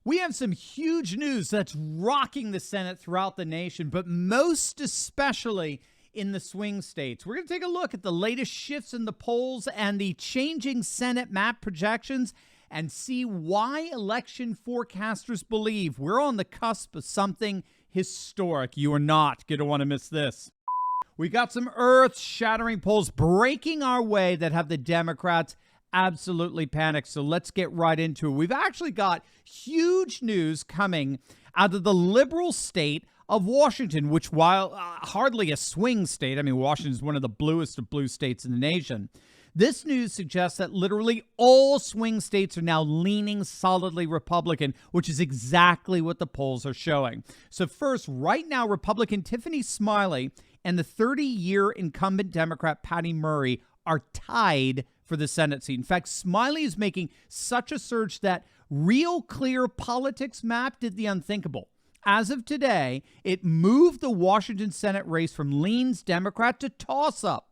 We have some huge news that's rocking the Senate throughout the nation, but most especially in the swing states. We're going to take a look at the latest shifts in the polls and the changing Senate map projections and see why election forecasters believe we're on the cusp of something historic. You are not going to want to miss this. We got some earth-shattering polls breaking our way that have the Democrats absolutely panicked. So let's get right into it. We've actually got huge news coming out of the liberal state of Washington, which, while hardly a swing state, I mean, Washington is one of the bluest of blue states in the nation. This news suggests that literally all swing states are now leaning solidly Republican, which is exactly what the polls are showing. So first, right now, Republican Tiffany Smiley and the 30-year incumbent Democrat Patty Murray are tied for the Senate seat. In fact, Smiley is making such a surge that Real Clear Politics Map did the unthinkable. As of today, it moved the Washington Senate race from leans Democrat to toss-up.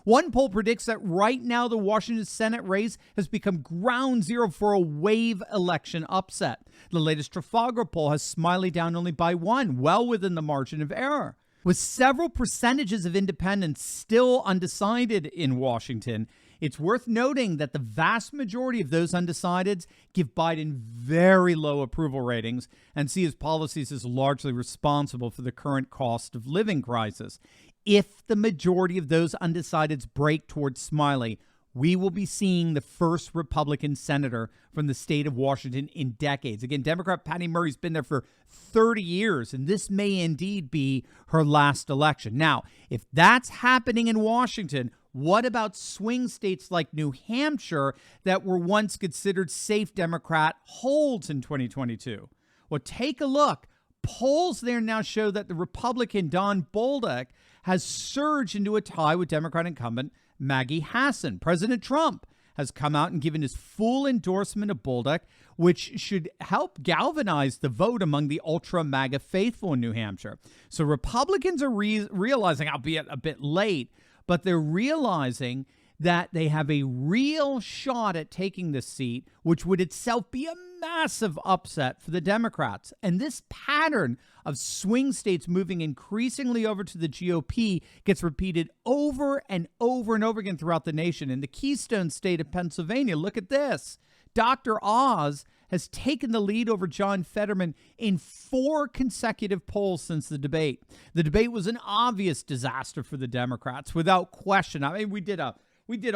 One poll predicts that right now the Washington Senate race has become ground zero for a wave election upset. The latest Trafalgar poll has Smiley down only by one, well within the margin of error. With several percentages of independents still undecided in Washington, it's worth noting that the vast majority of those undecideds give Biden very low approval ratings and see his policies as largely responsible for the current cost of living crisis. If the majority of those undecideds break towards Smiley, we will be seeing the first Republican senator from the state of Washington in decades. Again, Democrat Patty Murray's been there for 30 years, and this may indeed be her last election. Now, if that's happening in Washington, what about swing states like New Hampshire that were once considered safe Democrat holds in 2022? Well, take a look. Polls there now show that the Republican Don Bolduc has surged into a tie with Democrat incumbent Maggie Hassan. President Trump has come out and given his full endorsement of Bolduc, which should help galvanize the vote among the ultra-MAGA faithful in New Hampshire. So Republicans are realizing, albeit a bit late, but they're realizing that they have a real shot at taking this seat, which would itself be a massive upset for the Democrats. And this pattern of swing states moving increasingly over to the GOP gets repeated over and over and over again throughout the nation. In the Keystone state of Pennsylvania, look at this. Dr. Oz has taken the lead over John Fetterman in 4 consecutive polls since the debate. The debate was an obvious disaster for the Democrats, without question. I mean, we did a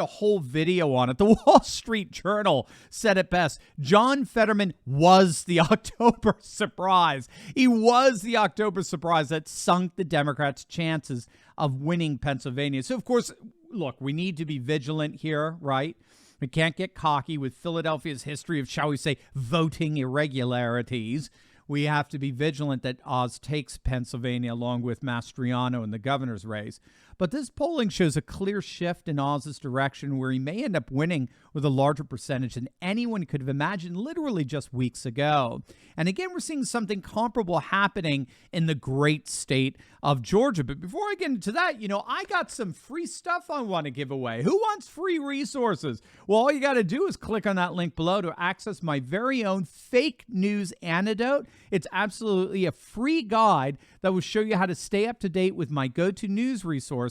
whole video on it. The Wall Street Journal said it best. John Fetterman was the October surprise. He was the October surprise that sunk the Democrats' chances of winning Pennsylvania. So, of course, look, we need to be vigilant here, right? We can't get cocky with Philadelphia's history of, shall we say, voting irregularities. We have to be vigilant that Oz takes Pennsylvania along with Mastriano in the governor's race. But this polling shows a clear shift in Oz's direction where he may end up winning with a larger percentage than anyone could have imagined literally just weeks ago. And again, we're seeing something comparable happening in the great state of Georgia. But before I get into that, I got some free stuff I want to give away. Who wants free resources? Well, all you got to do is click on that link below to access my very own fake news antidote. It's absolutely a free guide that will show you how to stay up to date with my go-to news resources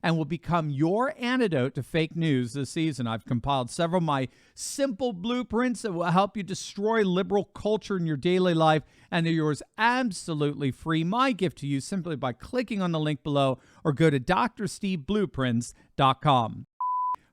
and will become your antidote to fake news this season. I've compiled several of my simple blueprints that will help you destroy liberal culture in your daily life, and they're yours absolutely free. My gift to you simply by clicking on the link below or go to drsteveblueprints.com.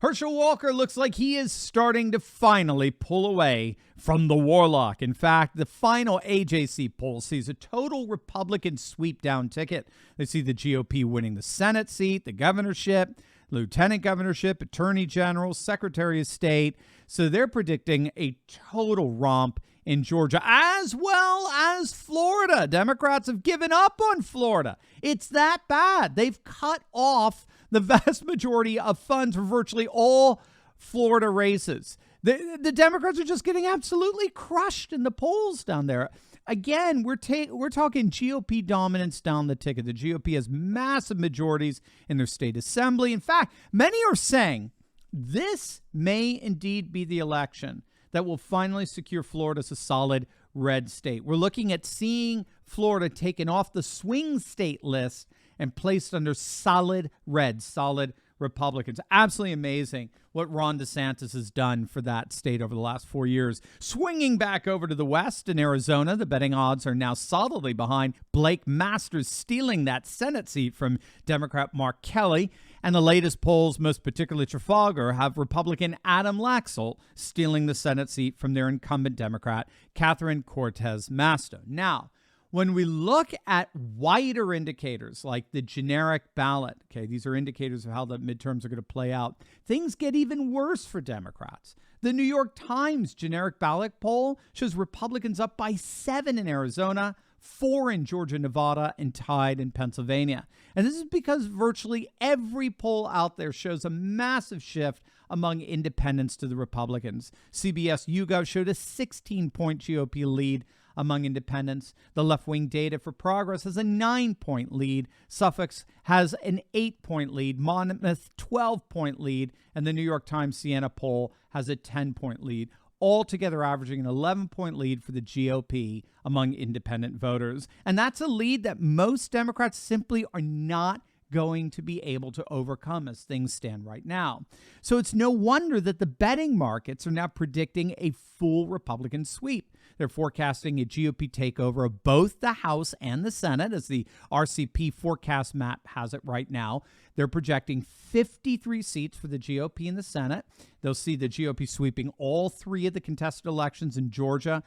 Herschel Walker looks like he is starting to finally pull away from the warlock. In fact, the final AJC poll sees a total Republican sweep-down ticket. They see the GOP winning the Senate seat, the governorship, lieutenant governorship, attorney general, secretary of state. So they're predicting a total romp in Georgia, as well as Florida. Democrats have given up on Florida. It's that bad. They've cut off the vast majority of funds for virtually all Florida races. The Democrats are just getting absolutely crushed in the polls down there. Again, we're talking GOP dominance down the ticket. The GOP has massive majorities in their state assembly. In fact, many are saying this may indeed be the election that will finally secure Florida as a solid red state. We're looking at seeing Florida taken off the swing state list and placed under solid red, solid Republicans. Absolutely amazing what Ron DeSantis has done for that state over the last 4 years. Swinging back over to the West in Arizona, the betting odds are now solidly behind Blake Masters stealing that Senate seat from Democrat Mark Kelly. And the latest polls, most particularly Trafalgar, have Republican Adam Laxalt stealing the Senate seat from their incumbent Democrat Catherine Cortez Masto. Now, when we look at wider indicators like the generic ballot, okay, these are indicators of how the midterms are going to play out, things get even worse for Democrats. The New York Times generic ballot poll shows Republicans up by 7 in Arizona, 4 in Georgia, Nevada, and tied in Pennsylvania. And this is because virtually every poll out there shows a massive shift among independents to the Republicans. CBS YouGov showed a 16-point GOP lead among independents. The left-wing Data for Progress has a 9-point lead. Suffolk has an 8-point lead. Monmouth, 12-point lead. And the New York Times Siena poll has a 10-point lead, altogether averaging an 11-point lead for the GOP among independent voters. And that's a lead that most Democrats simply are not going to be able to overcome as things stand right now. So it's no wonder that the betting markets are now predicting a full Republican sweep. They're forecasting a GOP takeover of both the House and the Senate, as the RCP forecast map has it right now. They're projecting 53 seats for the GOP in the Senate. They'll see the GOP sweeping all 3 of the contested elections in Georgia,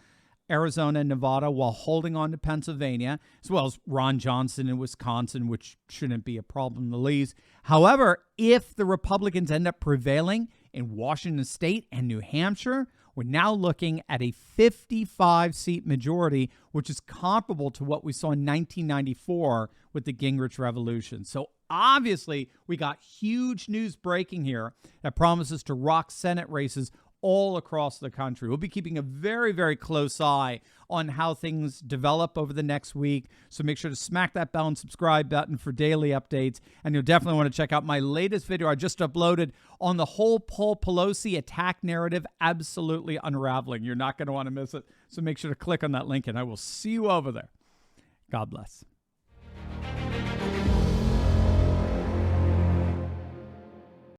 Arizona, and Nevada, while holding on to Pennsylvania, as well as Ron Johnson in Wisconsin, which shouldn't be a problem in the least. However, if the Republicans end up prevailing in Washington State and New Hampshire, we're now looking at a 55-seat majority, which is comparable to what we saw in 1994 with the Gingrich Revolution. So obviously, we got huge news breaking here that promises to rock Senate races all across the country. We'll be keeping a very, very close eye on how things develop over the next week. So make sure to smack that bell and subscribe button for daily updates. And you'll definitely want to check out my latest video I just uploaded on the whole Paul Pelosi attack narrative, absolutely unraveling. You're not going to want to miss it. So make sure to click on that link, and I will see you over there. God bless.